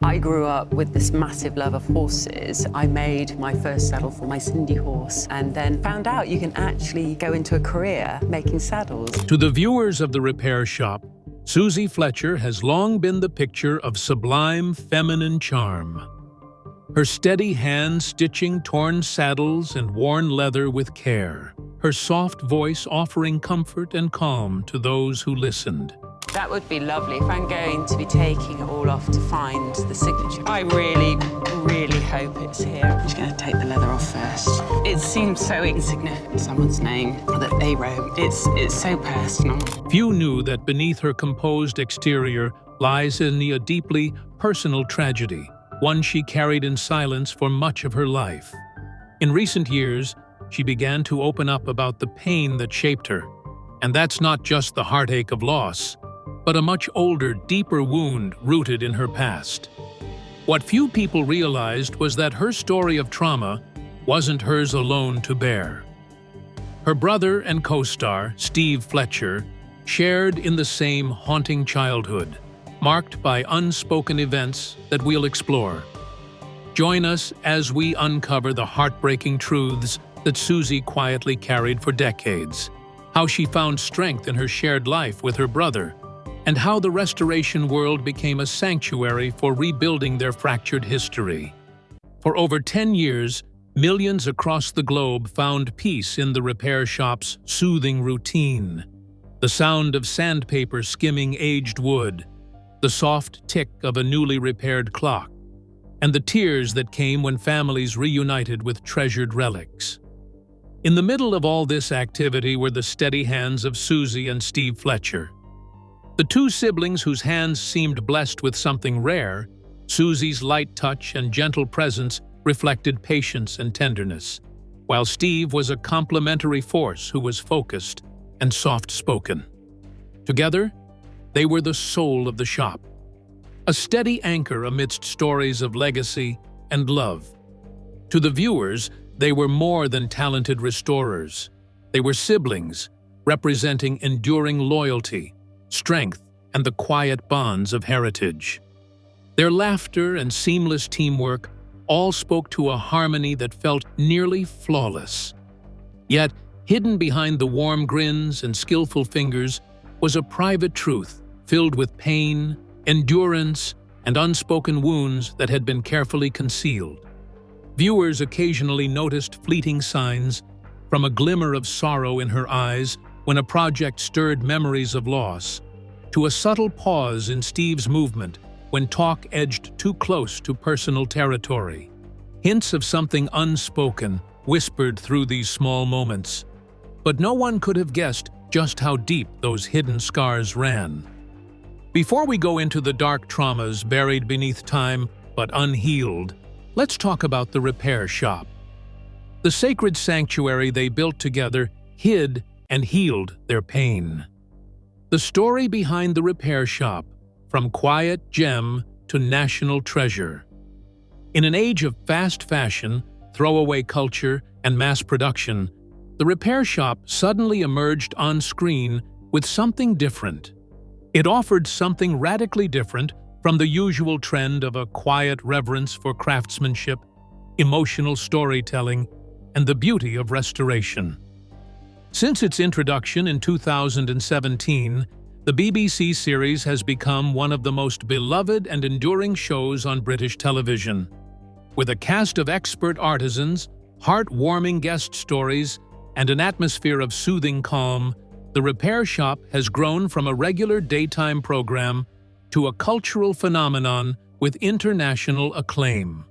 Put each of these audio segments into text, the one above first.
I grew up with this massive love of horses. I made my first saddle for my Cindy horse and then found out you can actually go into a career making saddles. To the viewers of The Repair Shop, Suzie Fletcher has long been the picture of sublime feminine charm. Her steady hand stitching torn saddles and worn leather with care, her soft voice offering comfort and calm to those who listened. That would be lovely if I'm going to be taking it all off to find the signature. I really, really hope it's here. I'm just going to take the leather off first. It seems so insignificant, someone's name that they wrote. It's so personal. Few knew that beneath her composed exterior lies a deeply personal tragedy, one she carried in silence for much of her life. In recent years, she began to open up about the pain that shaped her. And that's not just the heartache of loss, but a much older, deeper wound rooted in her past. What few people realized was that her story of trauma wasn't hers alone to bear. Her brother and co-star, Suzie Fletcher, shared in the same haunting childhood, marked by unspoken events that we'll explore. Join us as we uncover the heartbreaking truths that Suzie quietly carried for decades, how she found strength in her shared life with her brother, and how the restoration world became a sanctuary for rebuilding their fractured history. For over 10 years, millions across the globe found peace in The Repair Shop's soothing routine. The sound of sandpaper skimming aged wood, the soft tick of a newly repaired clock, and the tears that came when families reunited with treasured relics. In the middle of all this activity were the steady hands of Suzie and Suzie Fletcher. The two siblings whose hands seemed blessed with something rare, Suzie's light touch and gentle presence reflected patience and tenderness, while Steve was a complementary force who was focused and soft-spoken. Together, they were the soul of the shop, a steady anchor amidst stories of legacy and love. To the viewers, they were more than talented restorers. They were siblings, representing enduring loyalty, strength, and the quiet bonds of heritage. Their laughter and seamless teamwork all spoke to a harmony that felt nearly flawless. Yet, hidden behind the warm grins and skillful fingers was a private truth filled with pain, endurance, and unspoken wounds that had been carefully concealed. Viewers occasionally noticed fleeting signs, from a glimmer of sorrow in her eyes when a project stirred memories of loss, to a subtle pause in Steve's movement when talk edged too close to personal territory. Hints of something unspoken whispered through these small moments. But no one could have guessed just how deep those hidden scars ran. Before we go into the dark traumas buried beneath time but unhealed, let's talk about The Repair Shop. The sacred sanctuary they built together hid and healed their pain. The story behind The Repair Shop, from quiet gem to national treasure. In an age of fast fashion, throwaway culture, and mass production, The Repair Shop suddenly emerged on screen with something different. It offered something radically different from the usual trend of a quiet reverence for craftsmanship, emotional storytelling, and the beauty of restoration. Since its introduction in 2017, the BBC series has become one of the most beloved and enduring shows on British television. With a cast of expert artisans, heartwarming guest stories, and an atmosphere of soothing calm, The Repair Shop has grown from a regular daytime program to a cultural phenomenon with international acclaim.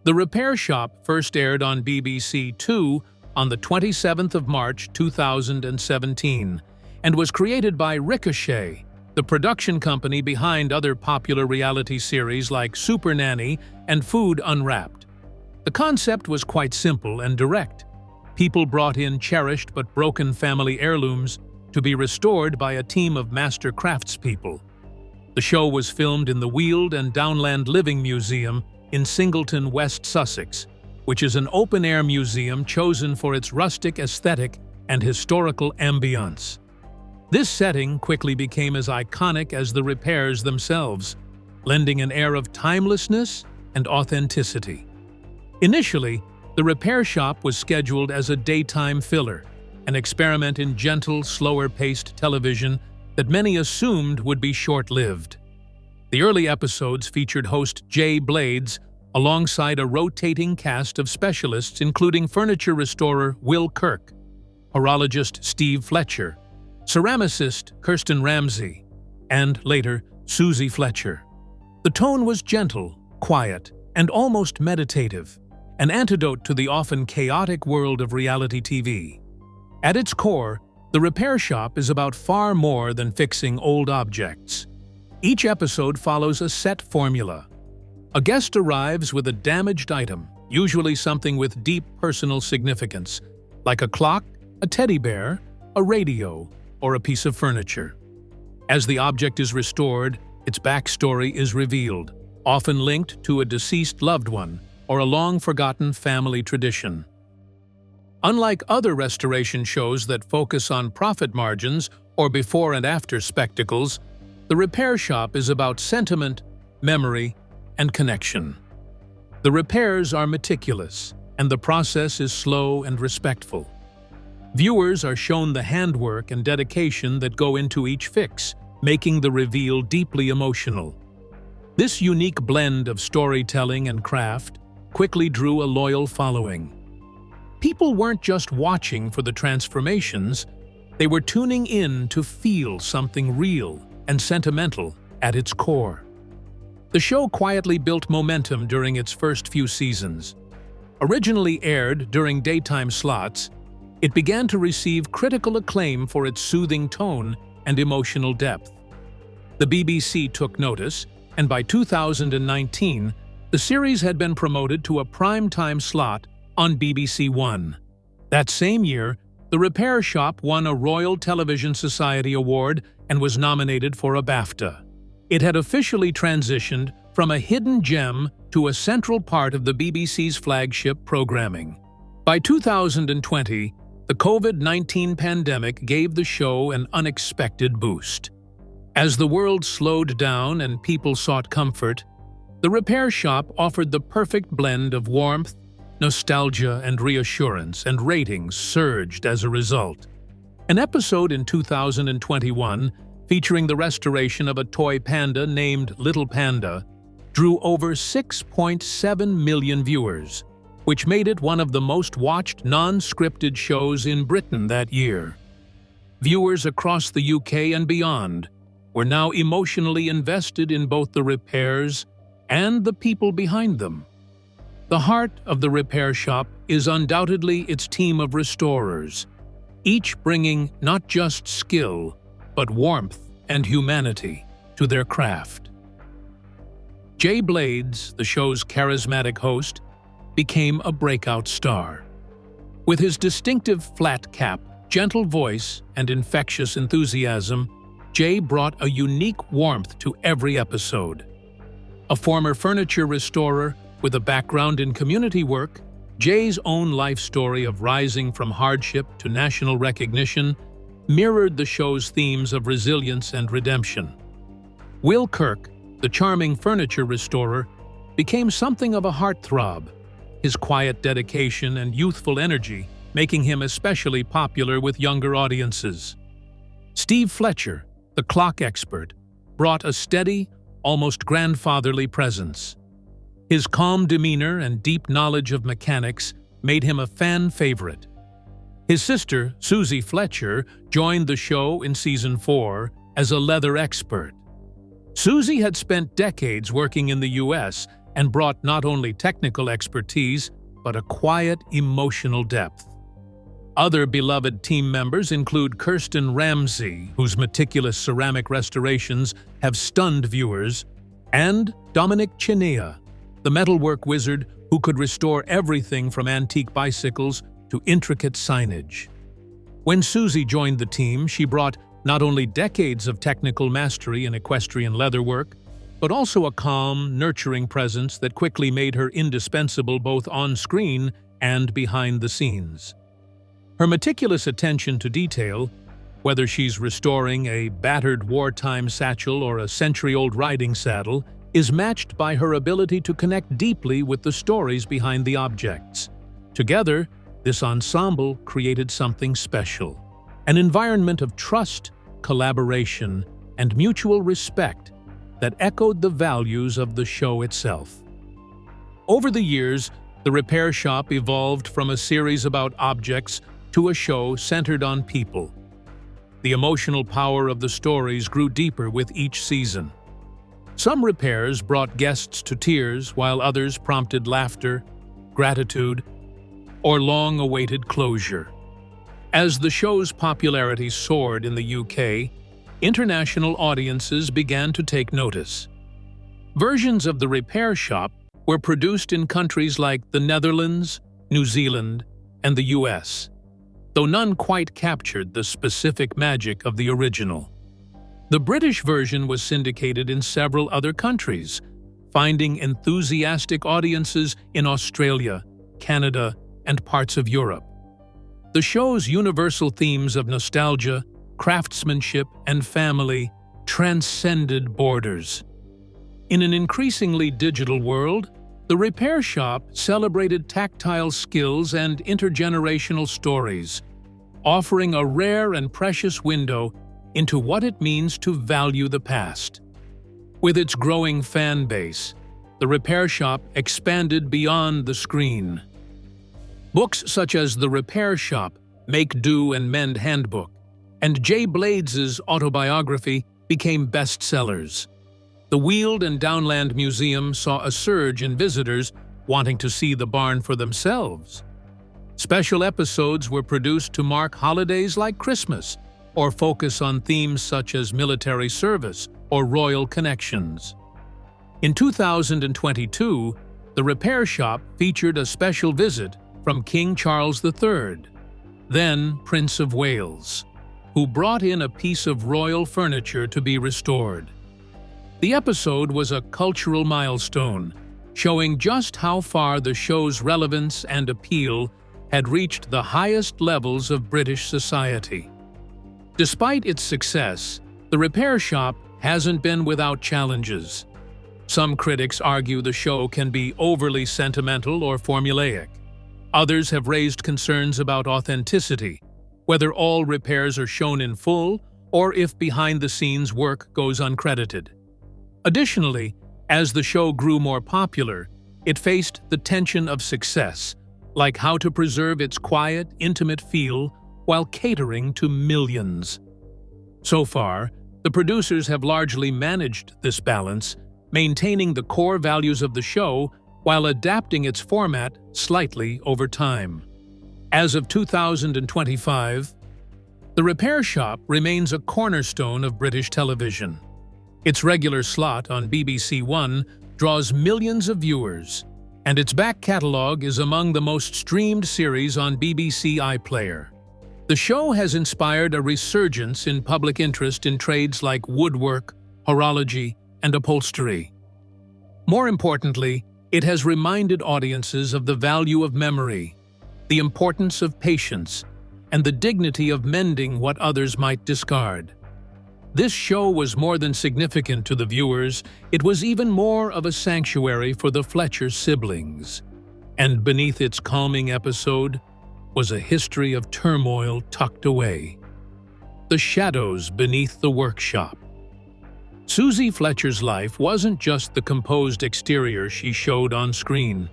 The Repair Shop first aired on BBC Two on the 27th of March 2017 and was created by Ricochet, the production company behind other popular reality series like Super Nanny and Food Unwrapped. The concept was quite simple and direct. People brought in cherished but broken family heirlooms to be restored by a team of master craftspeople. The show was filmed in the Weald and Downland Living Museum in Singleton, West Sussex, which is an open-air museum chosen for its rustic aesthetic and historical ambience. This setting quickly became as iconic as the repairs themselves, lending an air of timelessness and authenticity. Initially, The Repair Shop was scheduled as a daytime filler, an experiment in gentle, slower-paced television that many assumed would be short-lived. The early episodes featured host Jay Blades alongside a rotating cast of specialists including furniture restorer Will Kirk, horologist Steve Fletcher, ceramicist Kirsten Ramsey, and later Suzie Fletcher. The tone was gentle, quiet, and almost meditative, an antidote to the often chaotic world of reality TV. At its core, The Repair Shop is about far more than fixing old objects. Each episode follows a set formula. A guest arrives with a damaged item, usually something with deep personal significance, like a clock, a teddy bear, a radio, or a piece of furniture. As the object is restored, its backstory is revealed, often linked to a deceased loved one or a long-forgotten family tradition. Unlike other restoration shows that focus on profit margins or before and after spectacles, The Repair Shop is about sentiment, memory, and connection. The repairs are meticulous, and the process is slow and respectful. Viewers are shown the handwork and dedication that go into each fix, making the reveal deeply emotional. This unique blend of storytelling and craft quickly drew a loyal following. People weren't just watching for the transformations, they were tuning in to feel something real and sentimental at its core. The show quietly built momentum during its first few seasons. Originally aired during daytime slots, it began to receive critical acclaim for its soothing tone and emotional depth. The BBC took notice, and by 2019, the series had been promoted to a prime-time slot on BBC One. That same year, The Repair Shop won a Royal Television Society Award and was nominated for a BAFTA. It had officially transitioned from a hidden gem to a central part of the BBC's flagship programming. By 2020, the COVID-19 pandemic gave the show an unexpected boost. As the world slowed down and people sought comfort, The Repair Shop offered the perfect blend of warmth, nostalgia, and reassurance, and ratings surged as a result. An episode in 2021, featuring the restoration of a toy panda named Little Panda, drew over 6.7 million viewers, which made it one of the most watched non-scripted shows in Britain that year. Viewers across the UK and beyond were now emotionally invested in both the repairs and the people behind them. The heart of The Repair Shop is undoubtedly its team of restorers, each bringing not just skill, but warmth and humanity to their craft. Jay Blades, the show's charismatic host, became a breakout star. With his distinctive flat cap, gentle voice, and infectious enthusiasm, Jay brought a unique warmth to every episode. A former furniture restorer with a background in community work, Jay's own life story of rising from hardship to national recognition mirrored the show's themes of resilience and redemption. Will Kirk, the charming furniture restorer, became something of a heartthrob, his quiet dedication and youthful energy making him especially popular with younger audiences. Steve Fletcher, the clock expert, brought a steady, almost grandfatherly presence. His calm demeanor and deep knowledge of mechanics made him a fan favorite. His sister, Suzie Fletcher, joined the show in Season 4 as a leather expert. Suzie had spent decades working in the US and brought not only technical expertise, but a quiet, emotional depth. Other beloved team members include Kirsten Ramsey, whose meticulous ceramic restorations have stunned viewers, and Dominic Chinea, the metalwork wizard who could restore everything from antique bicycles to intricate signage. When Suzie joined the team, she brought not only decades of technical mastery in equestrian leatherwork, but also a calm, nurturing presence that quickly made her indispensable both on screen and behind the scenes. Her meticulous attention to detail, whether she's restoring a battered wartime satchel or a century-old riding saddle, is matched by her ability to connect deeply with the stories behind the objects. Together, this ensemble created something special, an environment of trust, collaboration, and mutual respect that echoed the values of the show itself. Over the years, the repair shop evolved from a series about objects to a show centered on people. The emotional power of the stories grew deeper with each season. Some repairs brought guests to tears, while others prompted laughter, gratitude, or long-awaited closure. As the show's popularity soared in the UK, international audiences began to take notice. Versions of the repair shop were produced in countries like the Netherlands, New Zealand, and the US, though none quite captured the specific magic of the original. The British version was syndicated in several other countries, finding enthusiastic audiences in Australia, Canada, and parts of Europe. The show's universal themes of nostalgia, craftsmanship, and family transcended borders. In an increasingly digital world, the repair shop celebrated tactile skills and intergenerational stories, offering a rare and precious window into what it means to value the past. With its growing fan base, the repair shop expanded beyond the screen. Books such as The Repair Shop, Make Do and Mend Handbook, and Jay Blades's autobiography became bestsellers. The Weald and Downland Museum saw a surge in visitors wanting to see the barn for themselves. Special episodes were produced to mark holidays like Christmas or focus on themes such as military service or royal connections. In 2022, the repair shop featured a special visit from King Charles III, then Prince of Wales, who brought in a piece of royal furniture to be restored. The episode was a cultural milestone, showing just how far the show's relevance and appeal had reached the highest levels of British society. Despite its success, the repair shop hasn't been without challenges. Some critics argue the show can be overly sentimental or formulaic. Others have raised concerns about authenticity, whether all repairs are shown in full or if behind-the-scenes work goes uncredited. Additionally, as the show grew more popular, it faced the tension of success, like how to preserve its quiet, intimate feel while catering to millions. So far, the producers have largely managed this balance, maintaining the core values of the show while adapting its format slightly over time. As of 2025, The Repair Shop remains a cornerstone of British television. Its regular slot on BBC One draws millions of viewers, and its back catalogue is among the most streamed series on BBC iPlayer. The show has inspired a resurgence in public interest in trades like woodwork, horology, and upholstery. More importantly, it has reminded audiences of the value of memory, the importance of patience, and the dignity of mending what others might discard. This show was more than significant to the viewers, it was even more of a sanctuary for the Fletcher siblings. And beneath its calming episode was a history of turmoil tucked away. The shadows beneath the workshop. Suzie Fletcher's life wasn't just the composed exterior she showed on screen.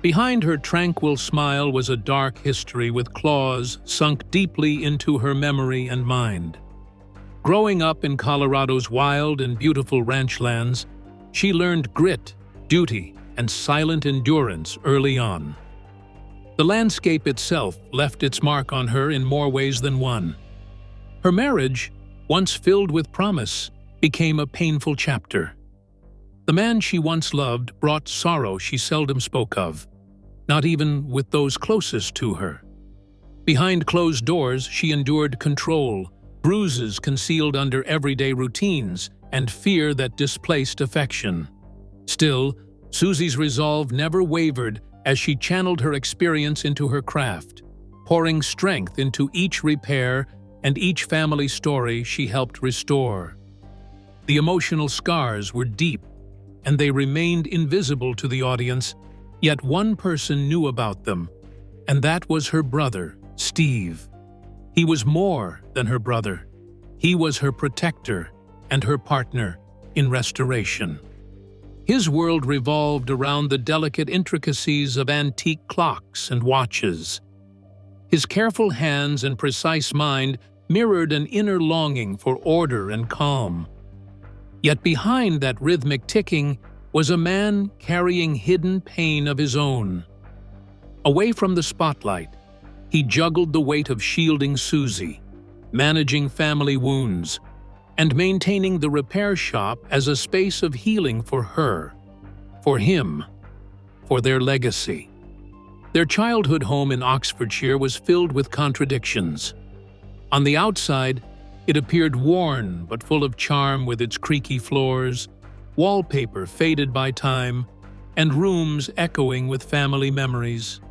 Behind her tranquil smile was a dark history with claws sunk deeply into her memory and mind. Growing up in Colorado's wild and beautiful ranchlands, she learned grit, duty, and silent endurance early on. The landscape itself left its mark on her in more ways than one. Her marriage, once filled with promise, became a painful chapter. The man she once loved brought sorrow she seldom spoke of, not even with those closest to her. Behind closed doors, she endured control, bruises concealed under everyday routines, and fear that displaced affection. Still, Suzie's resolve never wavered as she channeled her experience into her craft, pouring strength into each repair and each family story she helped restore. The emotional scars were deep, and they remained invisible to the audience, yet one person knew about them, and that was her brother, Steve. He was more than her brother. He was her protector and her partner in restoration. His world revolved around the delicate intricacies of antique clocks and watches. His careful hands and precise mind mirrored an inner longing for order and calm. Yet behind that rhythmic ticking was a man carrying hidden pain of his own. Away from the spotlight, he juggled the weight of shielding Suzie, managing family wounds, and maintaining the repair shop as a space of healing for her, for him, for their legacy. Their childhood home in Oxfordshire was filled with contradictions. On the outside, it appeared worn but full of charm with its creaky floors, wallpaper faded by time, and rooms echoing with family memories.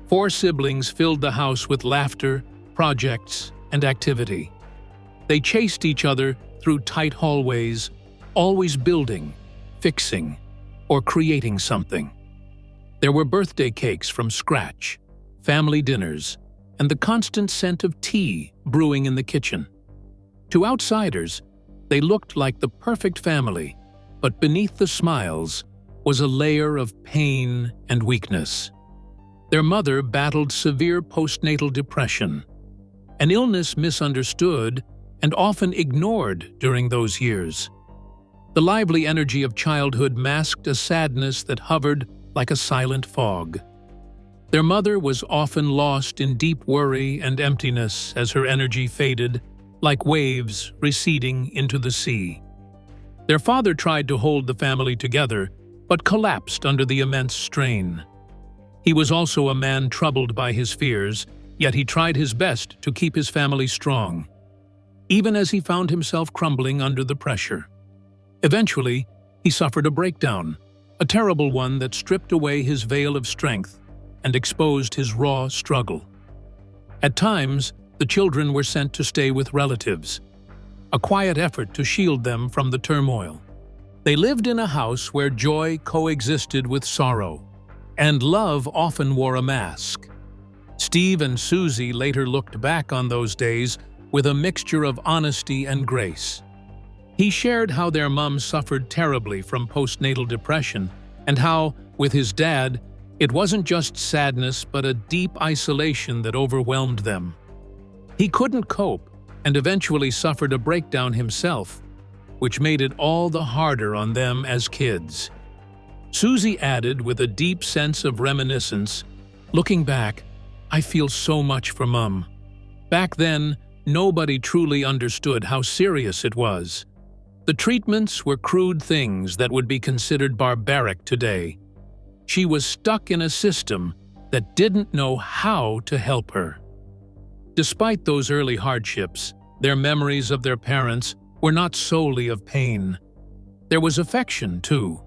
4 siblings filled the house with laughter, projects, and activity. They chased each other through tight hallways, always building, fixing, or creating something. There were birthday cakes from scratch, family dinners, and the constant scent of tea brewing in the kitchen. To outsiders, they looked like the perfect family, but beneath the smiles was a layer of pain and weakness. Their mother battled severe postnatal depression, an illness misunderstood and often ignored during those years. The lively energy of childhood masked a sadness that hovered like a silent fog. Their mother was often lost in deep worry and emptiness as her energy faded, like waves receding into the sea. Their father tried to hold the family together, but collapsed under the immense strain. He was also a man troubled by his fears, yet he tried his best to keep his family strong, even as he found himself crumbling under the pressure. Eventually, he suffered a breakdown, a terrible one that stripped away his veil of strength and exposed his raw struggle. At times, the children were sent to stay with relatives, a quiet effort to shield them from the turmoil. They lived in a house where joy coexisted with sorrow, and love often wore a mask. Steve and Suzie later looked back on those days with a mixture of honesty and grace. He shared how their mom suffered terribly from postnatal depression and how, with his dad, it wasn't just sadness but a deep isolation that overwhelmed them. He couldn't cope and eventually suffered a breakdown himself, which made it all the harder on them as kids. Suzie added with a deep sense of reminiscence, "Looking back, I feel so much for Mum. Back then, nobody truly understood how serious it was. The treatments were crude things that would be considered barbaric today. She was stuck in a system that didn't know how to help her." Despite those early hardships, their memories of their parents were not solely of pain. There was affection, too,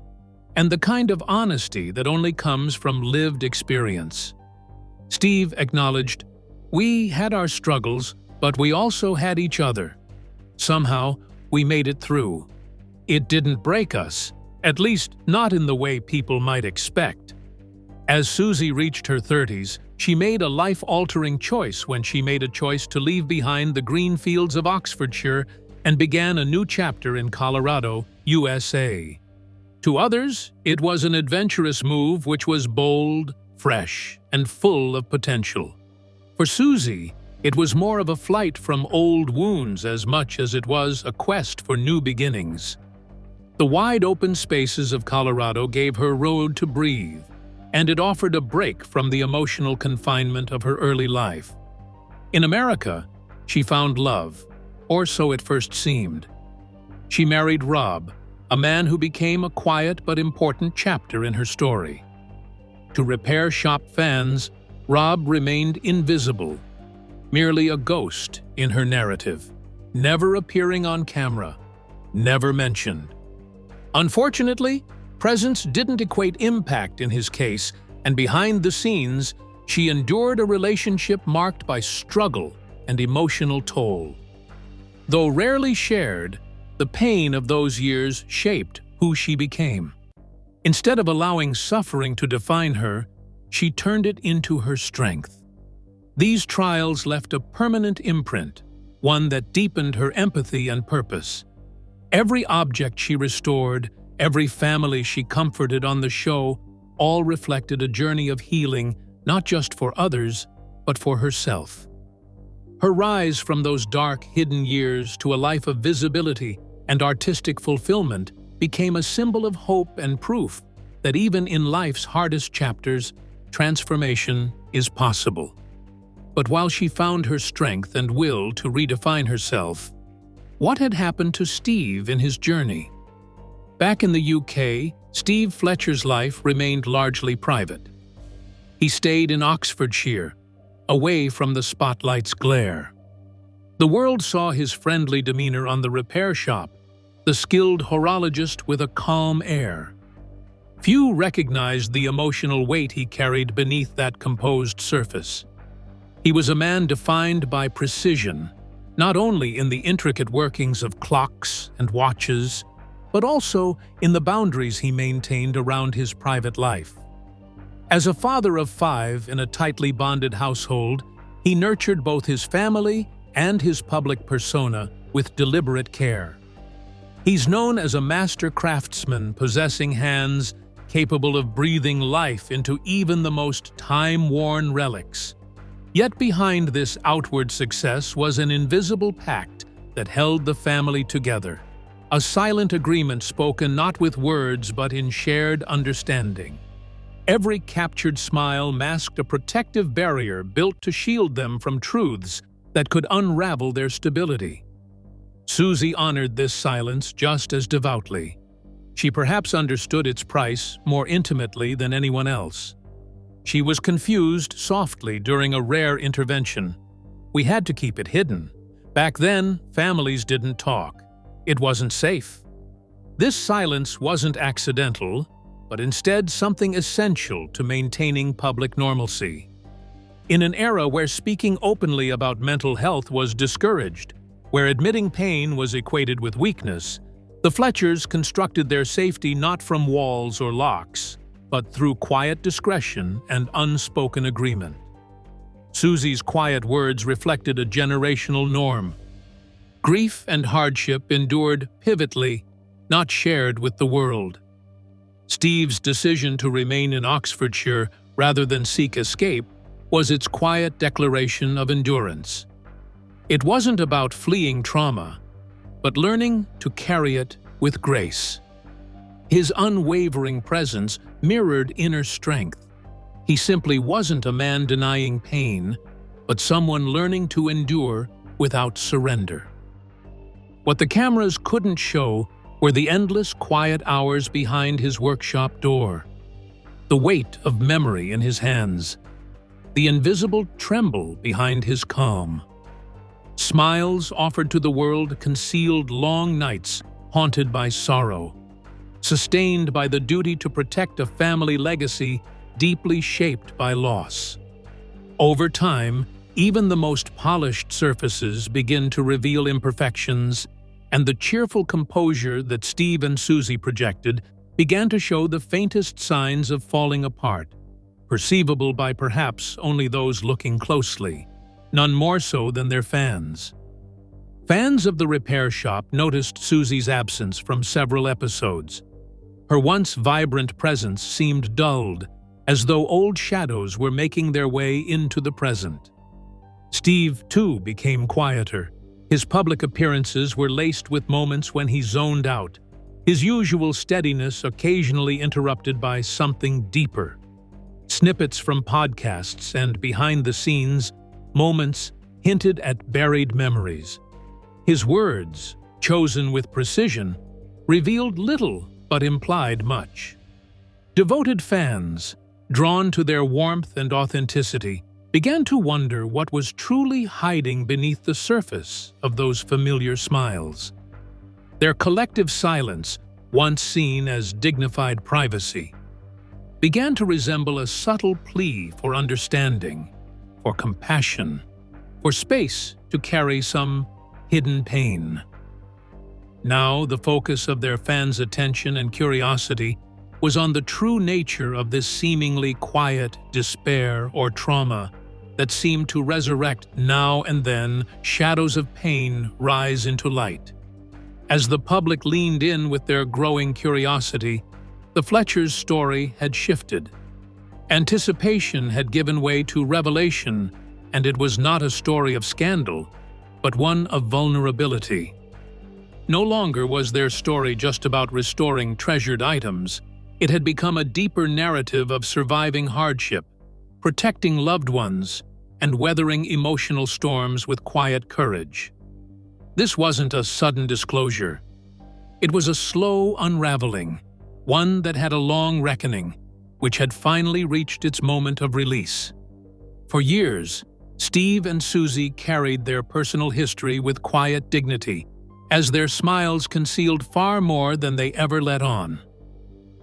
and the kind of honesty that only comes from lived experience. Steve acknowledged, "We had our struggles, but we also had each other. Somehow, we made it through. It didn't break us, at least not in the way people might expect." As Suzie reached her 30s, she made a life-altering choice when she made a choice to leave behind the green fields of Oxfordshire and began a new chapter in Colorado, USA. To others, it was an adventurous move which was bold, fresh, and full of potential. For Suzie, it was more of a flight from old wounds as much as it was a quest for new beginnings. The wide-open spaces of Colorado gave her road to breathe, and it offered a break from the emotional confinement of her early life. In America, she found love, or so it first seemed. She married Rob, a man who became a quiet but important chapter in her story. To repair shop fans, Rob remained invisible, merely a ghost in her narrative, never appearing on camera, never mentioned. Unfortunately, presence didn't equate impact in his case, and behind the scenes, she endured a relationship marked by struggle and emotional toll. Though rarely shared, the pain of those years shaped who she became. Instead of allowing suffering to define her, she turned it into her strength. These trials left a permanent imprint, one that deepened her empathy and purpose. Every object she restored, every family she comforted on the show, all reflected a journey of healing, not just for others, but for herself. Her rise from those dark, hidden years to a life of visibility and artistic fulfillment became a symbol of hope and proof that even in life's hardest chapters, transformation is possible. But while she found her strength and will to redefine herself, what had happened to Steve in his journey? Back in the UK, Steve Fletcher's life remained largely private. He stayed in Oxfordshire, away from the spotlight's glare. The world saw his friendly demeanor on the repair shop, the skilled horologist with a calm air. Few recognized the emotional weight he carried beneath that composed surface. He was a man defined by precision, not only in the intricate workings of clocks and watches, but also in the boundaries he maintained around his private life. As a father of 5 in a tightly bonded household, he nurtured both his family and his public persona with deliberate care. He's known as a master craftsman possessing hands capable of breathing life into even the most time-worn relics. Yet behind this outward success was an invisible pact that held the family together, a silent agreement spoken not with words but in shared understanding. Every captured smile masked a protective barrier built to shield them from truths that could unravel their stability. Suzie honored this silence just as devoutly. She perhaps understood its price more intimately than anyone else. She was confused softly during a rare intervention. We had to keep it hidden. Back then, families didn't talk. It wasn't safe. This silence wasn't accidental, but instead something essential to maintaining public normalcy. In an era where speaking openly about mental health was discouraged, where admitting pain was equated with weakness, the Fletchers constructed their safety not from walls or locks, but through quiet discretion and unspoken agreement. Suzie's quiet words reflected a generational norm. Grief and hardship endured pivotally, not shared with the world. Steve's decision to remain in Oxfordshire rather than seek escape was its quiet declaration of endurance. It wasn't about fleeing trauma, but learning to carry it with grace. His unwavering presence mirrored inner strength. He simply wasn't a man denying pain, but someone learning to endure without surrender. What the cameras couldn't show were the endless quiet hours behind his workshop door, the weight of memory in his hands, the invisible tremble behind his calm. Smiles offered to the world concealed long nights haunted by sorrow, sustained by the duty to protect a family legacy deeply shaped by loss. Over time, even the most polished surfaces begin to reveal imperfections, and the cheerful composure that Steve and Suzie projected began to show the faintest signs of falling apart, perceivable by perhaps only those looking closely, none more so than their fans. Fans of the repair shop noticed Suzie's absence from several episodes. Her once vibrant presence seemed dulled, as though old shadows were making their way into the present. Steve, too, became quieter. His public appearances were laced with moments when he zoned out, his usual steadiness occasionally interrupted by something deeper. Snippets from podcasts and behind-the-scenes moments hinted at buried memories. His words, chosen with precision, revealed little but implied much. Devoted fans, drawn to their warmth and authenticity, began to wonder what was truly hiding beneath the surface of those familiar smiles. Their collective silence, once seen as dignified privacy, began to resemble a subtle plea for understanding, for compassion, for space to carry some hidden pain. Now, the focus of their fans' attention and curiosity was on the true nature of this seemingly quiet despair or trauma that seemed to resurrect now and then. Shadows of pain rise into light. As the public leaned in with their growing curiosity, the Fletchers' story had shifted. Anticipation had given way to revelation, and it was not a story of scandal, but one of vulnerability. No longer was their story just about restoring treasured items. It had become a deeper narrative of surviving hardship, protecting loved ones, and weathering emotional storms with quiet courage. This wasn't a sudden disclosure. It was a slow unraveling, one that had a long reckoning, which had finally reached its moment of release. For years, Steve and Suzie carried their personal history with quiet dignity, as their smiles concealed far more than they ever let on.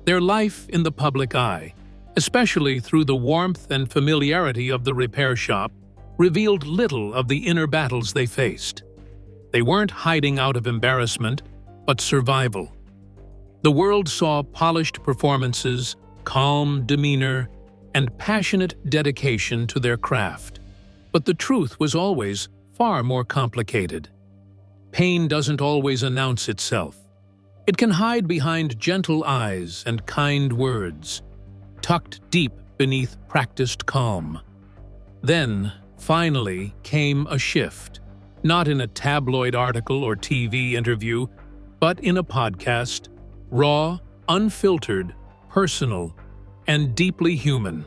Their life in the public eye, especially through the warmth and familiarity of the repair shop, revealed little of the inner battles they faced. They weren't hiding out of embarrassment, but survival. The world saw polished performances, calm demeanor, and passionate dedication to their craft. But the truth was always far more complicated. Pain doesn't always announce itself. It can hide behind gentle eyes and kind words, tucked deep beneath practiced calm. Then, finally, came a shift. Not in a tabloid article or TV interview, but in a podcast, raw, unfiltered, personal, and deeply human.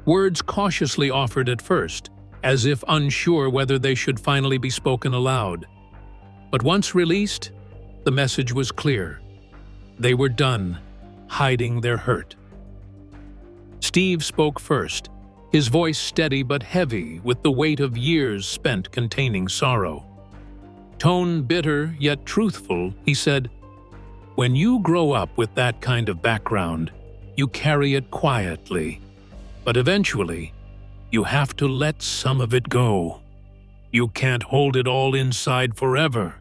Words cautiously offered at first, as if unsure whether they should finally be spoken aloud. But once released, the message was clear. They were done hiding their hurt. Steve spoke first, his voice steady but heavy with the weight of years spent containing sorrow. Tone bitter yet truthful, he said, "When you grow up with that kind of background, you carry it quietly. But eventually, you have to let some of it go. You can't hold it all inside forever.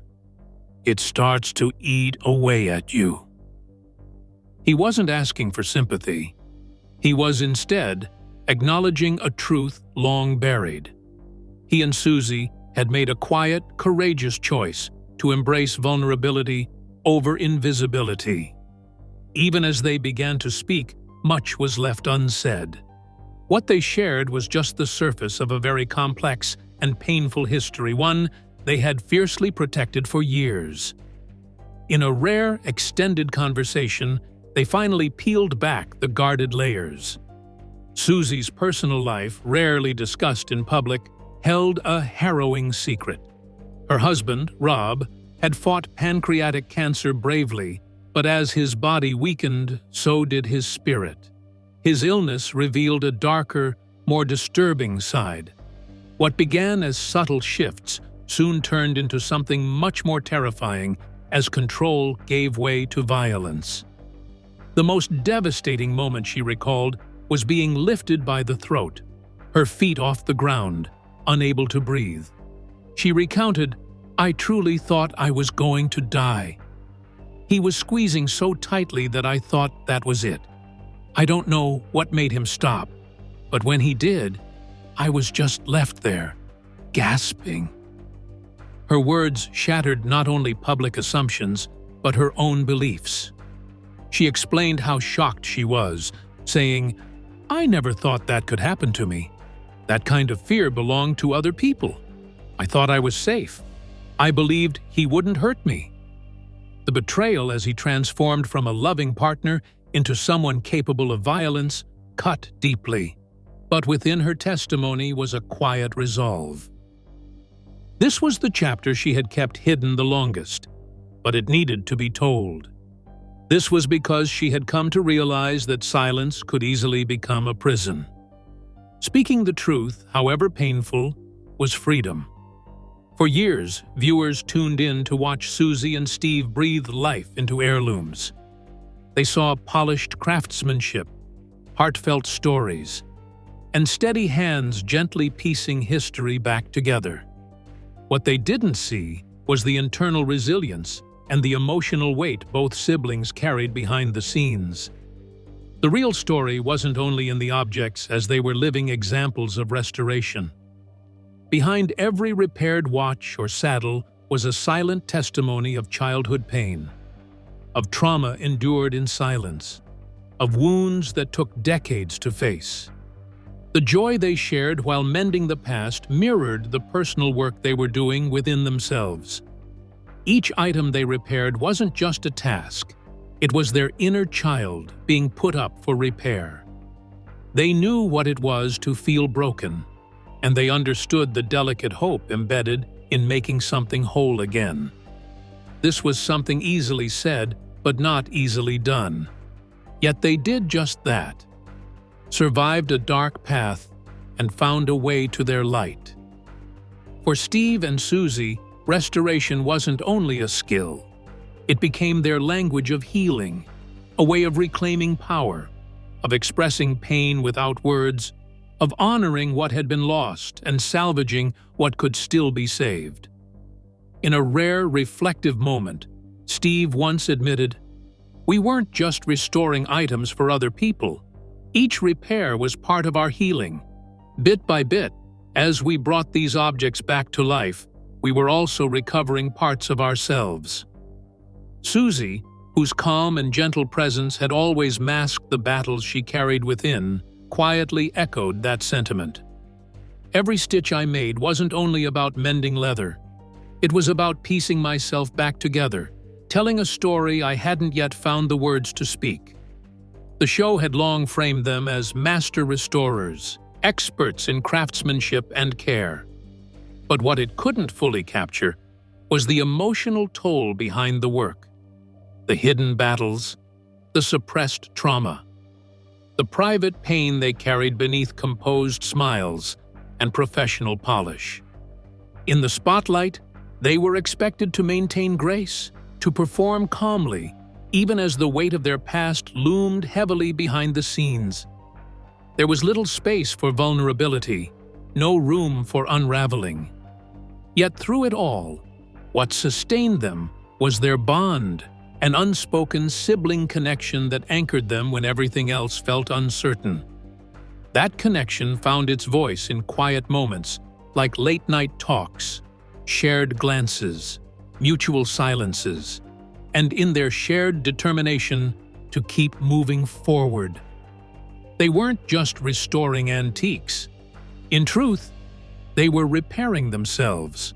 It starts to eat away at you." He wasn't asking for sympathy. He was instead acknowledging a truth long buried. He and Suzie had made a quiet, courageous choice to embrace vulnerability over invisibility. Even as they began to speak, much was left unsaid. What they shared was just the surface of a very complex and painful history, one they had fiercely protected for years. In a rare, extended conversation, they finally peeled back the guarded layers. Suzie's personal life, rarely discussed in public, held a harrowing secret. Her husband, Rob, had fought pancreatic cancer bravely, but as his body weakened, so did his spirit. His illness revealed a darker, more disturbing side. What began as subtle shifts soon turned into something much more terrifying as control gave way to violence. The most devastating moment, she recalled, was being lifted by the throat, her feet off the ground, unable to breathe. She recounted, "I truly thought I was going to die. He was squeezing so tightly that I thought that was it. I don't know what made him stop, but when he did, I was just left there, gasping." Her words shattered not only public assumptions, but her own beliefs. She explained how shocked she was, saying, "I never thought that could happen to me. That kind of fear belonged to other people. I thought I was safe. I believed he wouldn't hurt me." The betrayal as he transformed from a loving partner into someone capable of violence cut deeply. But within her testimony was a quiet resolve. This was the chapter she had kept hidden the longest, but it needed to be told. This was because she had come to realize that silence could easily become a prison. Speaking the truth, however painful, was freedom. For years, viewers tuned in to watch Suzie and Steve breathe life into heirlooms. They saw polished craftsmanship, heartfelt stories, and steady hands gently piecing history back together. What they didn't see was the internal resilience, and the emotional weight both siblings carried behind the scenes. The real story wasn't only in the objects, as they were living examples of restoration. Behind every repaired watch or saddle was a silent testimony of childhood pain, of trauma endured in silence, of wounds that took decades to face. The joy they shared while mending the past mirrored the personal work they were doing within themselves. Each item they repaired wasn't just a task, it was their inner child being put up for repair. They knew what it was to feel broken, and they understood the delicate hope embedded in making something whole again. This was something easily said, but not easily done. Yet they did just that, survived a dark path, and found a way to their light. For Steve and Suzie, restoration wasn't only a skill. It became their language of healing, a way of reclaiming power, of expressing pain without words, of honoring what had been lost and salvaging what could still be saved. In a rare, reflective moment, Steve once admitted, "We weren't just restoring items for other people. Each repair was part of our healing. Bit by bit, as we brought these objects back to life, we were also recovering parts of ourselves." Suzie, whose calm and gentle presence had always masked the battles she carried within, quietly echoed that sentiment. "Every stitch I made wasn't only about mending leather. It was about piecing myself back together, telling a story I hadn't yet found the words to speak." The show had long framed them as master restorers, experts in craftsmanship and care. But what it couldn't fully capture was the emotional toll behind the work. The hidden battles, the suppressed trauma, the private pain they carried beneath composed smiles and professional polish. In the spotlight, they were expected to maintain grace, to perform calmly, even as the weight of their past loomed heavily behind the scenes. There was little space for vulnerability, no room for unraveling. Yet through it all, what sustained them was their bond, an unspoken sibling connection that anchored them when everything else felt uncertain. That connection found its voice in quiet moments like late-night talks, shared glances, mutual silences, and in their shared determination to keep moving forward. They weren't just restoring antiques. In truth, they were repairing themselves.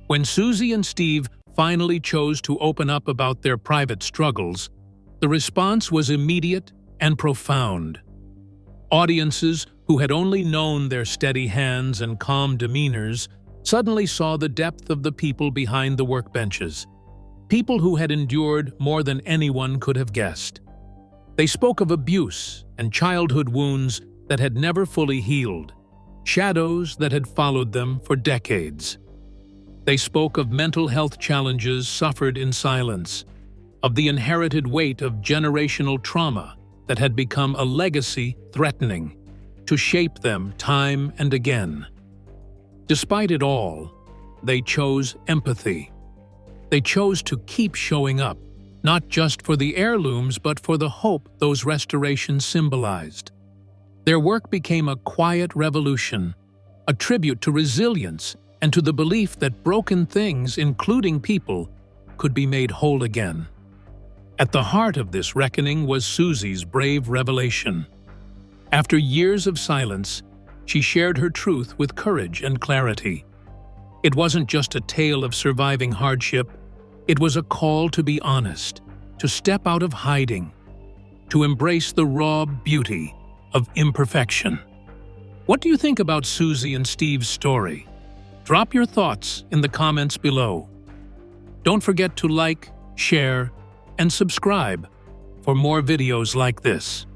When Suzie and Steve finally chose to open up about their private struggles, the response was immediate and profound. Audiences who had only known their steady hands and calm demeanors suddenly saw the depth of the people behind the workbenches, people who had endured more than anyone could have guessed. They spoke of abuse and childhood wounds that had never fully healed, shadows that had followed them for decades. They spoke of mental health challenges suffered in silence, of the inherited weight of generational trauma that had become a legacy threatening to shape them time and again. Despite it all, they chose empathy. They chose to keep showing up, not just for the heirlooms but for the hope those restorations symbolized. Their work became a quiet revolution, a tribute to resilience and to the belief that broken things, including people, could be made whole again. At the heart of this reckoning was Suzie's brave revelation. After years of silence, she shared her truth with courage and clarity. It wasn't just a tale of surviving hardship, it was a call to be honest, to step out of hiding, to embrace the raw beauty of imperfection. What do you think about Suzie and Steve's story? Drop your thoughts in the comments below. Don't forget to like, share, and subscribe for more videos like this.